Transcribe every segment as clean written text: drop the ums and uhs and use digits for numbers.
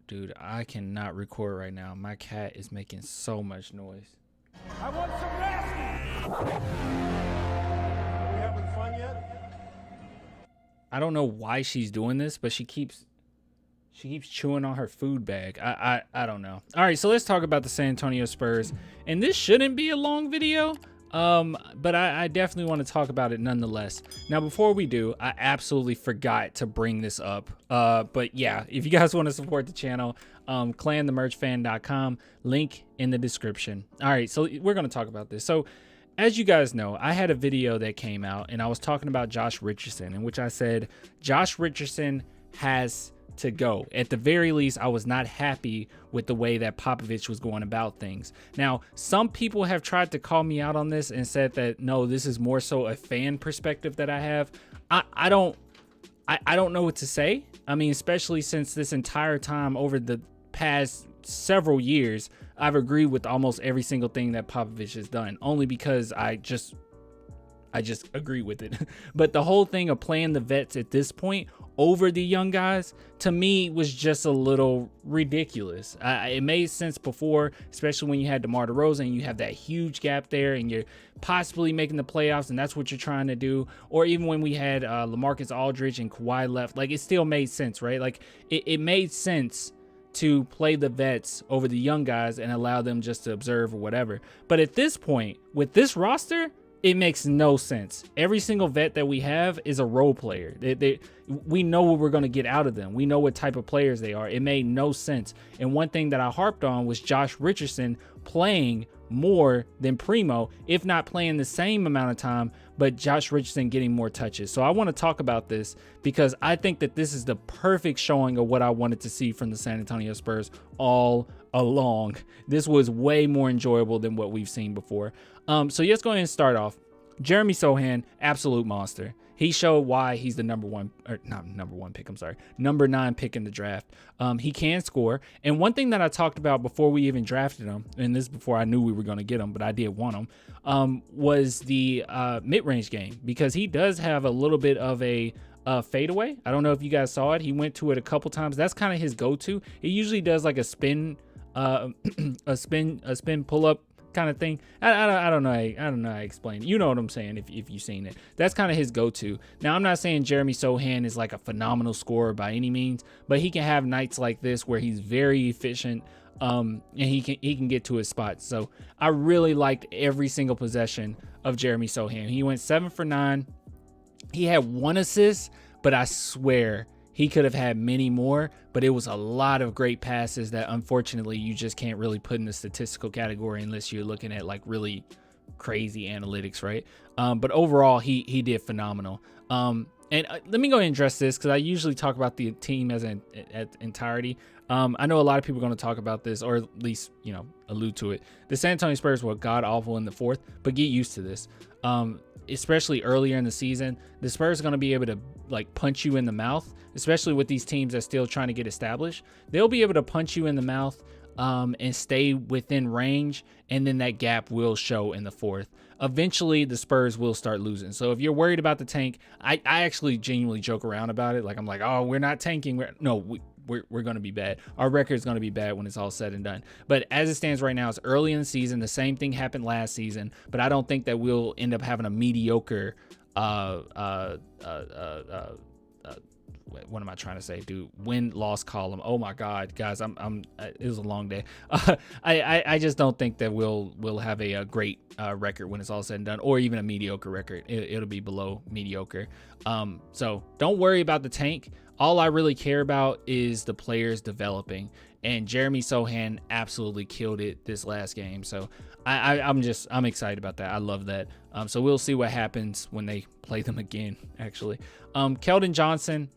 Dude, I cannot record right now. My cat is making so much noise. I want some nasty. Are we having fun yet? I don't know why she's doing this, but she keeps chewing on her food bag. I don't know. All right, so let's talk about the San Antonio Spurs. And this shouldn't be a long video, but I definitely want to talk about it nonetheless. Now, before we do, I absolutely forgot to bring this up. But yeah, if you guys want to support the channel, clanthemerchfan.com, link in the description. All right, so we're going to talk about this. So as you guys know, I had a video that came out and I was talking about Josh Richardson, in which I said Josh Richardson has to go. At the very least, I was not happy with the way that Popovich was going about things. Now, some people have tried to call me out on this and said that no, this is more so a fan perspective that I have. I don't know what to say. I mean, especially since this entire time over the past several years, I've agreed with almost every single thing that Popovich has done, only because I just agree with it. But the whole thing of playing the vets at this point over the young guys, to me, was just a little ridiculous. It made sense before, especially when you had DeMar DeRozan and you have that huge gap there and you're possibly making the playoffs and that's what you're trying to do. Or even when we had LaMarcus Aldridge and Kawhi left, like, it still made sense, right? Like, it made sense to play the vets over the young guys and allow them just to observe or whatever. But at this point, with this roster, it makes no sense. Every single vet that we have is a role player. We know what we're going to get out of them. We know what type of players they are. It made no sense. And one thing that I harped on was Josh Richardson playing more than Primo, if not playing the same amount of time, but Josh Richardson getting more touches. So I want to talk about this because I think that this is the perfect showing of what I wanted to see from the San Antonio Spurs all along. This was way more enjoyable than what we've seen before. So let's go ahead and start off. Jeremy Sochan, absolute monster. He showed why he's the number 9 pick in the draft. He can score. And one thing that I talked about before we even drafted him, and this is before I knew we were going to get him, but I did want him, was the mid-range game, because he does have a little bit of a fadeaway. I don't know if you guys saw it. He went to it a couple times. That's kind of his go-to. He usually does like a spin, a spin pull-up kind of thing. I don't know. I don't know how to explain it. You know what I'm saying if you've seen it. That's kind of his go-to. Now, I'm not saying Jeremy Sochan is like a phenomenal scorer by any means, but he can have nights like this where he's very efficient, and he can get to his spots. So I really liked every single possession of Jeremy Sochan. He went 7 for 9. He had 1 assist, but I swear he could have had many more, but it was a lot of great passes that unfortunately you just can't really put in the statistical category unless you're looking at like really crazy analytics, right? But overall, he did phenomenal. And let me go ahead and address this because I usually talk about the team as an entirety. I know a lot of people are going to talk about this, or at least, allude to it. The San Antonio Spurs were god awful in the fourth, but get used to this. Especially earlier in the season, the Spurs are going to be able to like punch you in the mouth, especially with these teams that are still trying to get established. They'll be able to punch you in the mouth and stay within range, and then that gap will show in the fourth. Eventually, the Spurs will start losing. So if you're worried about the tank, I actually genuinely joke around about it. Like, I'm like, oh, we're not tanking. We're going to be bad. Our record is going to be bad when it's all said and done. But as it stands right now, it's early in the season. The same thing happened last season, but I don't think that we'll end up having a mediocre what am I trying to say, dude? Win-loss column. Oh my God, guys, it was a long day. I just don't think that we'll have a great record when it's all said and done, or even a mediocre record. It'll be below mediocre. So don't worry about the tank. All I really care about is the players developing, and Jeremy Sochan absolutely killed it this last game. So I'm excited about that. I love that. So we'll see what happens when they play them again, actually. Keldon Johnson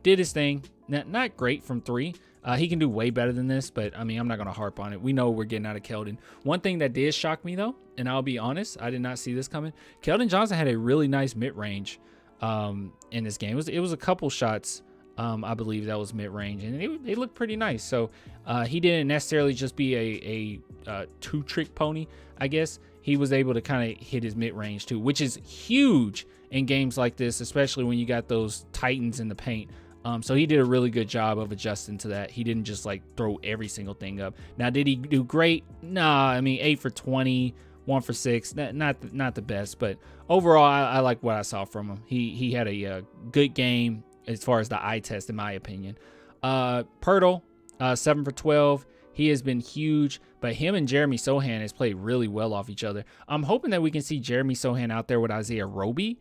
did his thing. Not great from 3. He can do way better than this, but I mean, I'm not going to harp on it. We know we're getting out of Keldon. One thing that did shock me, though, and I'll be honest, I did not see this coming. Keldon Johnson had a really nice mid-range in this game. It was a couple shots, I believe, that was mid-range, and they looked pretty nice. So he didn't necessarily just be a two-trick pony, I guess. He was able to kind of hit his mid-range, too, which is huge in games like this, especially when you got those titans in the paint. So he did a really good job of adjusting to that. He didn't just like throw every single thing up. Now, did he do great? Nah, I mean, 8 for 20, 1 for 6, not the best, but overall, I like what I saw from him. He had a good game as far as the eye test, in my opinion. Pirtle, 7 for 12. He has been huge, but him and Jeremy Sochan has played really well off each other. I'm hoping that we can see Jeremy Sochan out there with Isaiah Roby,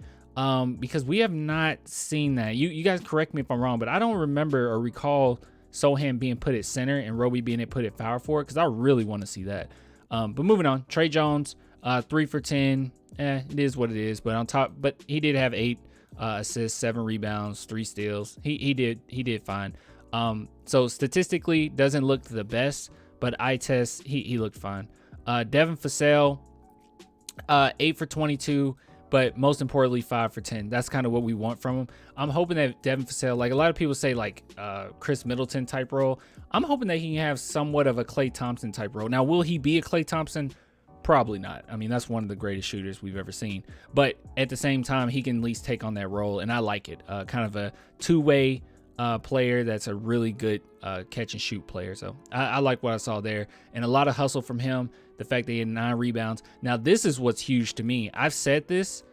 because we have not seen that. You guys correct me if I'm wrong, but I don't remember or recall Sochan being put at center and Roby being put at power forward, because I really want to see that. But moving on, Trey Jones, 3 for 10. It is what it is. But on top, but he did have 8 assists, 7 rebounds, 3 steals. He did fine. So statistically, doesn't look the best, but eye test, he looked fine. Devin Vassell, 8 for 22, but most importantly, 5 for 10. That's kind of what we want from him. I'm hoping that Devin Vassell, like a lot of people say, like Chris Middleton type role. I'm hoping that he can have somewhat of a Klay Thompson type role. Now, will he be a Klay Thompson? Probably not. I mean, that's one of the greatest shooters we've ever seen. But at the same time, he can at least take on that role, and I like it. Kind of a two-way player that's a really good catch and shoot player. So I like what I saw there, and a lot of hustle from him. The fact that he had 9 rebounds. Now, this is what's huge to me. I've said this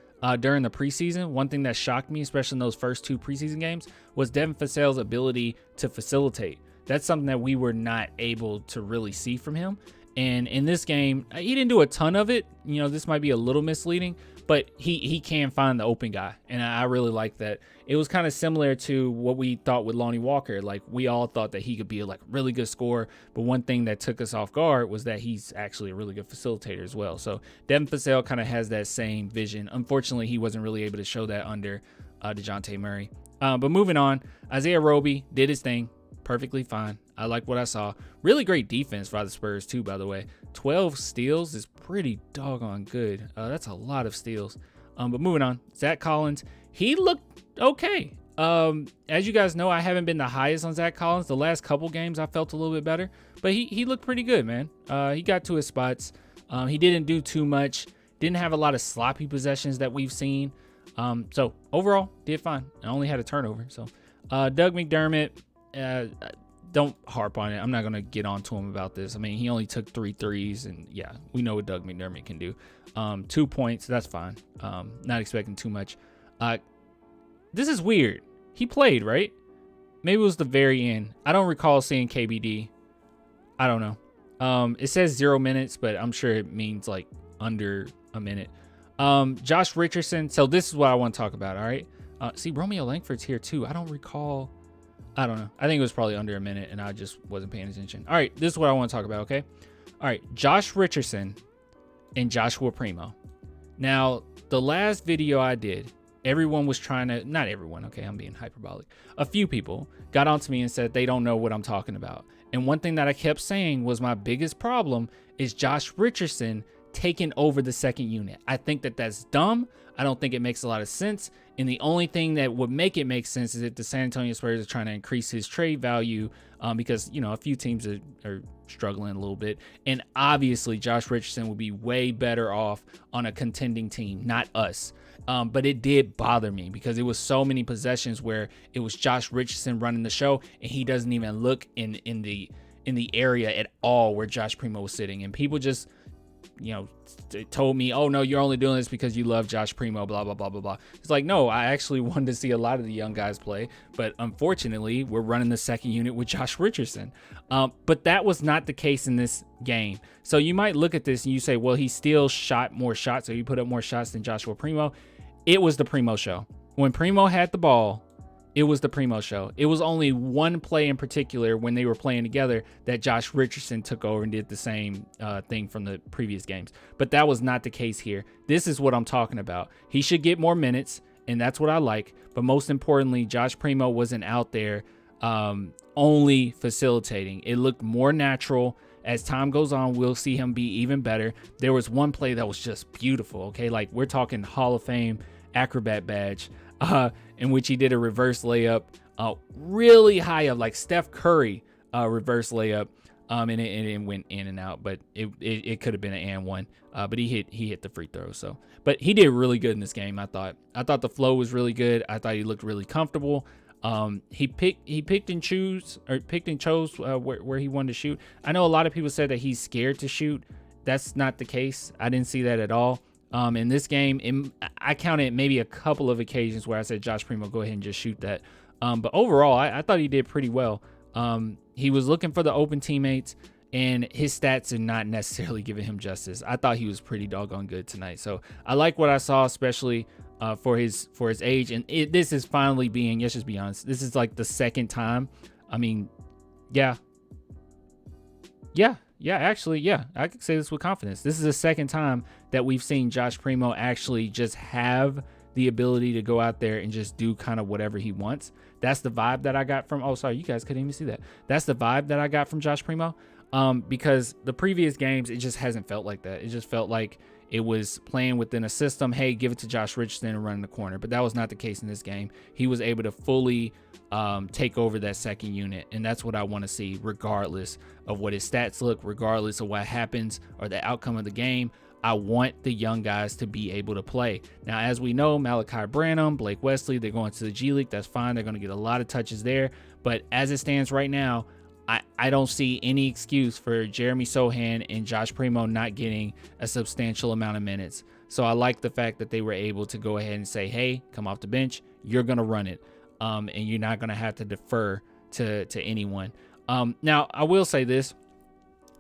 during the preseason. One thing that shocked me, especially in those first 2 preseason games, was Devin Vassell's ability to facilitate. That's something that we were not able to really see from him. And in this game, he didn't do a ton of it. You know, this might be a little misleading, but he can find the open guy. And I really like that. It was kind of similar to what we thought with Lonnie Walker. Like, we all thought that he could be a really good scorer. But one thing that took us off guard was that he's actually a really good facilitator as well. So Devin Vassell kind of has that same vision. Unfortunately, he wasn't really able to show that under DeJounte Murray. But moving on, Isaiah Roby did his thing. Perfectly fine. I like what I saw. Really great defense by the Spurs too, by the way. 12 steals is pretty doggone good. That's a lot of steals. But moving on, Zach Collins, he looked okay. As you guys know, I haven't been the highest on Zach Collins. The last couple games I felt a little bit better, but he looked pretty good, man. He got to his spots. He didn't do too much. Didn't have a lot of sloppy possessions that we've seen. So overall, did fine. I only had a turnover. So Doug McDermott, don't harp on it. I'm not going to get on to him about this. I mean, he only took 3 threes, and yeah, we know what Doug McDermott can do. 2 points, that's fine. Not expecting too much. This is weird. He played, right? Maybe it was the very end. I don't recall seeing KBD. I don't know. It says 0 minutes, but I'm sure it means like under a minute. Josh Richardson. So this is what I want to talk about, all right? See, Romeo Langford's here too. I don't recall. I don't know. I think it was probably under a minute, and I just wasn't paying attention. All right, this is what I want to talk about, okay? All right, Josh Richardson and Joshua Primo. Now, the last video I did, everyone was trying to, not everyone, okay, I'm being hyperbolic. A few people got onto me and said they don't know what I'm talking about. And one thing that I kept saying was my biggest problem is Josh Richardson taking over the second unit. I think that that's dumb. I don't think it makes a lot of sense. And the only thing that would make it make sense is if the San Antonio Spurs are trying to increase his trade value, because, you know, a few teams are struggling a little bit. And obviously, Josh Richardson would be way better off on a contending team, not us. But it did bother me because it was so many possessions where it was Josh Richardson running the show, and he doesn't even look in the area at all where Josh Primo was sitting. And people just, you know, told me, oh no, you're only doing this because you love Josh Primo, blah, blah, blah, blah, blah. It's like, no, I actually wanted to see a lot of the young guys play, but unfortunately we're running the second unit with Josh Richardson. But that was not the case in this game. So you might look at this and you say, well, he still shot more shots, so he put up more shots than Joshua Primo. It was the Primo show. When Primo had the ball, it was the Primo show. It was only one play in particular when they were playing together that Josh Richardson took over and did the same thing from the previous games. But that was not the case here. This is what I'm talking about. He should get more minutes, and that's what I like. But most importantly, Josh Primo wasn't out there only facilitating. It looked more natural. As time goes on, we'll see him be even better. There was one play that was just beautiful, okay? Like, we're talking Hall of Fame acrobat badge. In which he did a reverse layup really high up, like Steph Curry reverse layup, and it went in and out, but it could have been an and one, but he hit the free throw. So, but he did really good in this game. I thought the flow was really good. I thought he looked really comfortable. He picked and chose where he wanted to shoot. I know a lot of people said that he's scared to shoot. That's not the case. I didn't see that at all. In this game, I counted maybe a couple of occasions where I said, Josh Primo, go ahead and just shoot that. But overall, I thought he did pretty well. He was looking for the open teammates, and his stats are not necessarily giving him justice. I thought he was pretty doggone good tonight. So I like what I saw, especially for his age. And this is finally being, let's just be honest, this is like the second time. I mean, actually, I could say this with confidence. This is the second time that we've seen Josh Primo actually just have the ability to go out there and just do kind of whatever he wants. That's the vibe that I got from, oh, sorry, you guys couldn't even see that. That's the vibe that I got from Josh Primo. Because the previous games, it just hasn't felt like that. It just felt like it was playing within a system. Hey, give it to Josh Richardson and run in the corner. But that was not the case in this game. He was able to fully take over that second unit. And that's what I want to see, regardless of what his stats look, regardless of what happens or the outcome of the game. I want the young guys to be able to play. Now, as we know, Malachi Branham, Blake Wesley, they're going to the G League. That's fine. They're going to get a lot of touches there. But as it stands right now, I don't see any excuse for Jeremy Sochan and Josh Primo not getting a substantial amount of minutes. So I like the fact that they were able to go ahead and say, hey, come off the bench. You're going to run it. And you're not going to have to defer to anyone. Now, I will say this.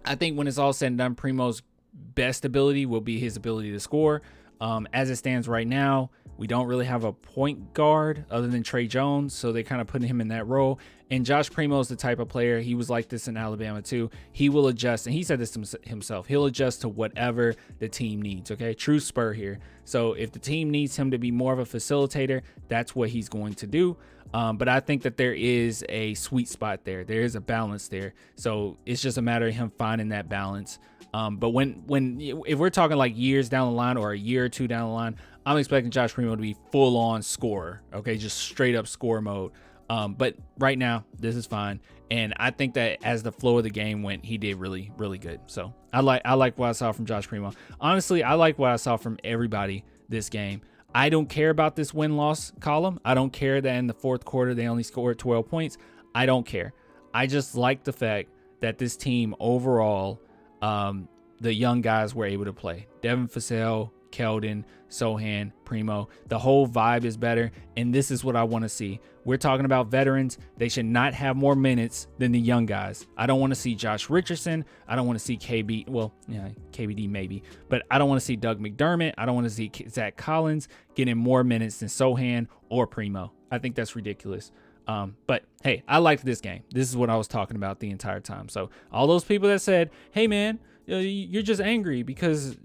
I think when it's all said and done, Primo's best ability will be his ability to score. As it stands right now, we don't really have a point guard other than Trey Jones, so they kind of put him in that role. And Josh Primo is the type of player, he was like this in Alabama too. He will adjust, and he said this himself, he'll adjust to whatever the team needs, okay? True Spur here. So if the team needs him to be more of a facilitator, that's what he's going to do. But I think that there is a sweet spot there. There is a balance there. So it's just a matter of him finding that balance. But if we're talking like years down the line or a year or two down the line, I'm expecting Josh Primo to be full on scorer. Okay. Just straight up score mode. But right now this is fine. And I think that as the flow of the game went, he did really, really good. So I like what I saw from Josh Primo. Honestly, I like what I saw from everybody this game. I don't care about this win-loss column. I don't care that in the fourth quarter they only scored 12 points. I don't care. I just like the fact that this team overall, the young guys were able to play. Devin Vassell, Keldon, Sochan, Primo. The whole vibe is better, and this is what I want to see. We're talking about veterans. They should not have more minutes than the young guys. I don't want to see Josh Richardson. I don't want to see KB. Well, yeah, KBD maybe, but I don't want to see Doug McDermott. I don't want to see Zach Collins getting more minutes than Sochan or Primo. I think that's ridiculous. But hey, I liked this game. This is what I was talking about the entire time. So all those people that said, hey man, you're just angry because,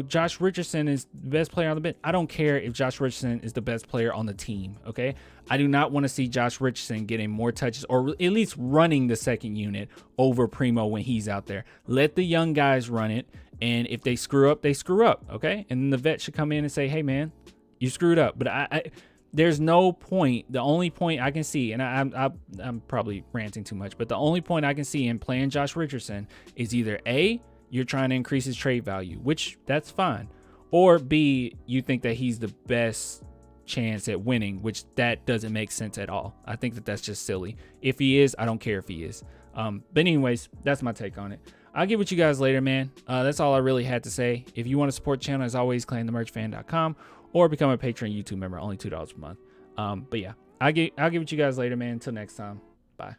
Josh Richardson is the best player on the bench. I don't care if Josh Richardson is the best player on the team. Okay. I do not want to see Josh Richardson getting more touches or at least running the second unit over Primo when he's out there. Let the young guys run it. And if they screw up, they screw up. Okay. And then the vet should come in and say, hey man, you screwed up. But there's no point. The only point I can see, and I'm probably ranting too much, but the only point I can see in playing Josh Richardson is either A, you're trying to increase his trade value, which that's fine, or B, you think that he's the best chance at winning, which that doesn't make sense at all. I think that that's just silly. If he is, I don't care if he is. But anyways, that's my take on it. I'll get with you guys later, man. That's all I really had to say. If you want to support the channel, as always, claimthemerchfan.com or become a Patreon YouTube member, only $2 per month. But yeah, I'll get with you guys later, man. Until next time, bye.